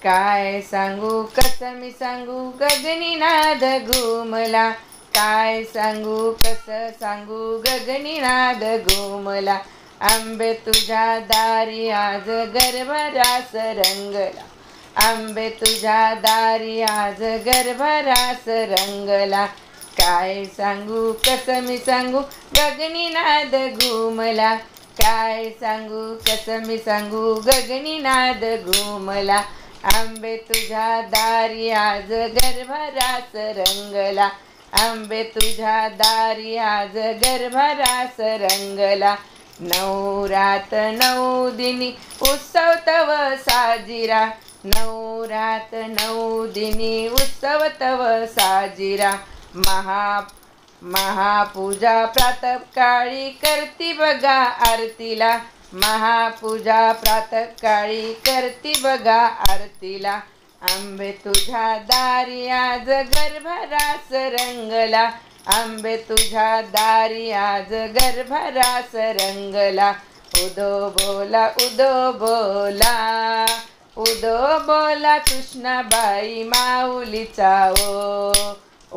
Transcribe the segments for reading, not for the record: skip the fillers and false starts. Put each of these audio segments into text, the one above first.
काय सांगू कसं मी सांगू गगनी नाद घुमला. काय सांगू कसं सांगू गगनी नाद घुमला. आंबे तुझ्या दारी आज गरभरास रंगला. आंबे तुझ्या दारी आज गरभरास रंगला. काय सांगू कसं मी सांगू गगनी नाद घुमला. काय सांगू कसं मी सांगू गगनी नाद घुमला. आंबे तुझ्या दारी आज गरभरास रंगला. आंबे तुझ्या दारी आज गरभरास रंगला. नऊ रात नऊ दिनी उत्सव तव साजिरा. नऊ रात नऊ दिनी उत्सव तव साजिरा. महापूजा प्रातःकाळी करती बघा आरतीला. महापूजा प्रातःकाळी करती बघा आरतीला. आंबे तुझ्या दारी आज गरभरास रंगला. आंबे तुझ्या दारी आज गरभरास रंगला. उदो बोला उदो बोला. उदो बोला कृष्णाबाई माऊलीचा ओ.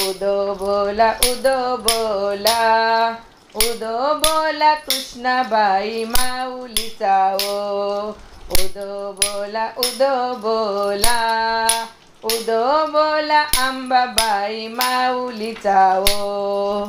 उदो बोला उदो बोला. उदो बोला कृष्णाबाई माऊलीचा ओ. उदो बोला उदो बोला. उदो बोला अंबाबाई माऊलीचा ओ.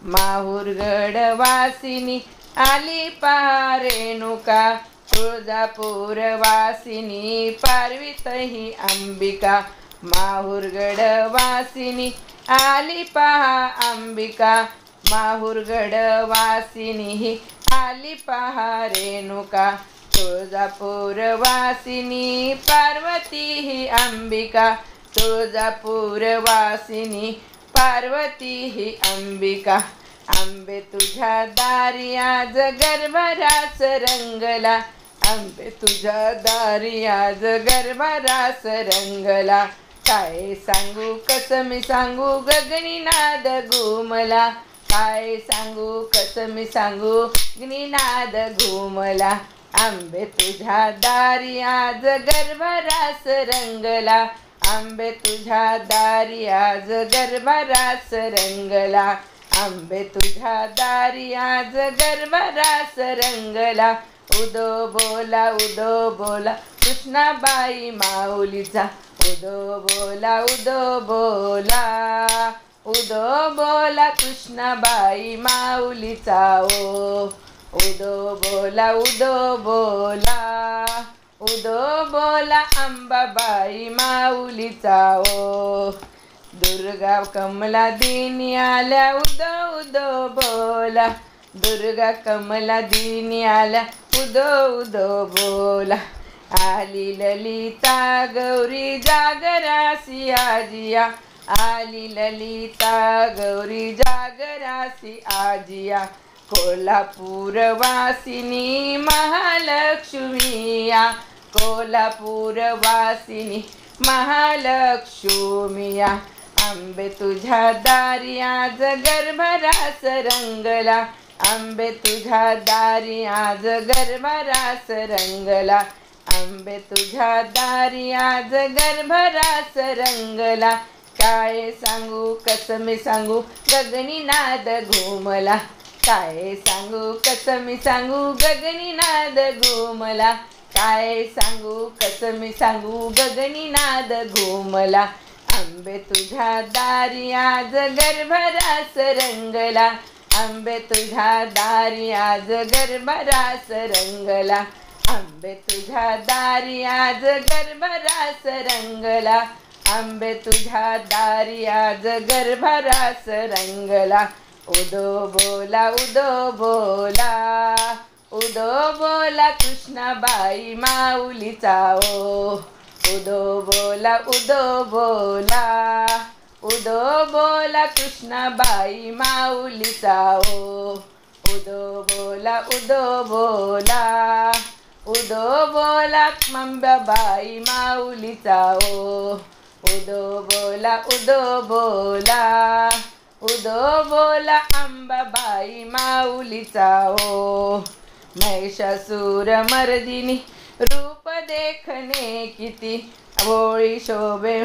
माहुरगड वासिनी आली पहा रेणुका. तुळजापूर वासिनी पार्वती अंबिका. माहुरगड वासिनी आली पहा अंबिका. माहुरगड वासिनी आली पहा रेणुका. तुळजापूर वासिनी पार्वती अंबिका. तुळजापूर वासिनी पार्वती अंबिका. आंबे तुझ्या दारी आज गरभरास रंगला. आंबे तुझ्या दारी आज गरभरास रंगला. काय सांगू कसं मी सांगू गगनी नाद घुमला. काय सांगू कसं मी सांगू गगनी नाद घुमला. आंबे तुझ्या दारी आज गरभरास रंगला. आंबे तुझ्या दारी आज गरभरास रंगला. आंबे तुझ्या दारी आज गरभरास रंगला. उदो बोला उदो बोला कृष्णाबाई माऊलीचा. उदो बोला उदो बोला. उदो बोला कृष्णाबाई माऊलीचा ओ. उदो बोला उदो बोला. उदो बोला अंबाबाई माऊलीचा ओ. दुर्गा कमला दिनी आल्या उदो उदो बोला. दुर्गा कमला दिनी आल्या उदो उदो बोला. आली ललिता गौरी जागरासी आजिया. आली ललिता गौरी जागरासी आजिया. कोल्हापूर वासिनी महालक्ष्मीया. कोल्हापूर वासिनी महालक्ष्मीया. आंबे तुझ्या दारी आज गरभरास रंगला. आंबे तुझ्या दारी आज गरभरास रंगला. आंबे तुझ्या दारी आज गरभरास रंगला. काय सांगू कसं मी सांगू गगनी नाद घुमला. काय सांगू कसं मी सांगू गगनी नाद घुमला. काय सांगू कसं मी सांगू गगनी नाद घुमला. आंबे तुझ्या दारी आज गरभरास रंगला. आंबे तुझ्या दारी आज गरभरास रंगला. आंबे तुझ्या दारी आज गरभरास रंगला. आंबे तुझ्या दारी आज गरभरास रंगला. उदो बोला उदो बोला. उदो बोला कृष्णाबाई माऊलीचा ओ. उदो बोला उदो बोला. उदो बोला कृष्णाबाई माऊलीचा ओ. उदो बोला उदो बोला. उदो बोला अंबाबाई माऊलीचा ओ. उदो बोला उदो बोला. उदो बोला अंबाबाई माऊलीचा ओ. महिषासुर मर्दिनी रूप देखणे किती. भोळी शोभे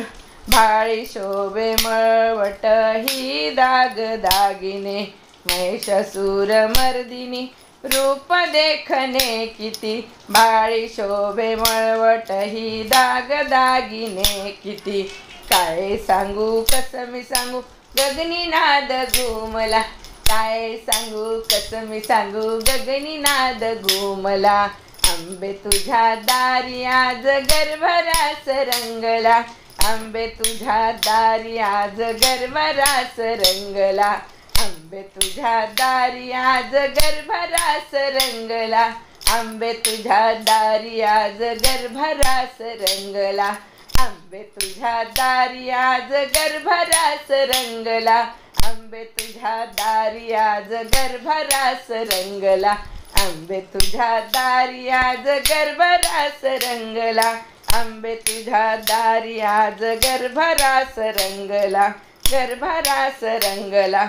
भाळी शोभे मळवट ही दागदागिने महिषासूर मर्दिनी रूप देखणे किती भाळी शोभे मळवट ही दागदागिने किती काय सांगू कसं मी सांगू गगनी नाद घुमला काय सांगू कसं मी सांगू गगनी नाद घुमला आंबे तुझ्या दारी आज गरभरास रंगला आंबे तुझ्या दारी आज गरभरास रंगला आंबे तुझ्या दारी आज गरभरास रंगला आंबे तुझ्या दारी आज गरभरास रंगला आंबे तुझ्या दारी आज गरभरास रंगला आंबे तुझ्या दारी आज गरभरास रंगला आंबे तुझ्या दारी आज गरभरास रंगला आंबे तुझ्या दारी आज गरभरास रंगला गरभरास रंगला।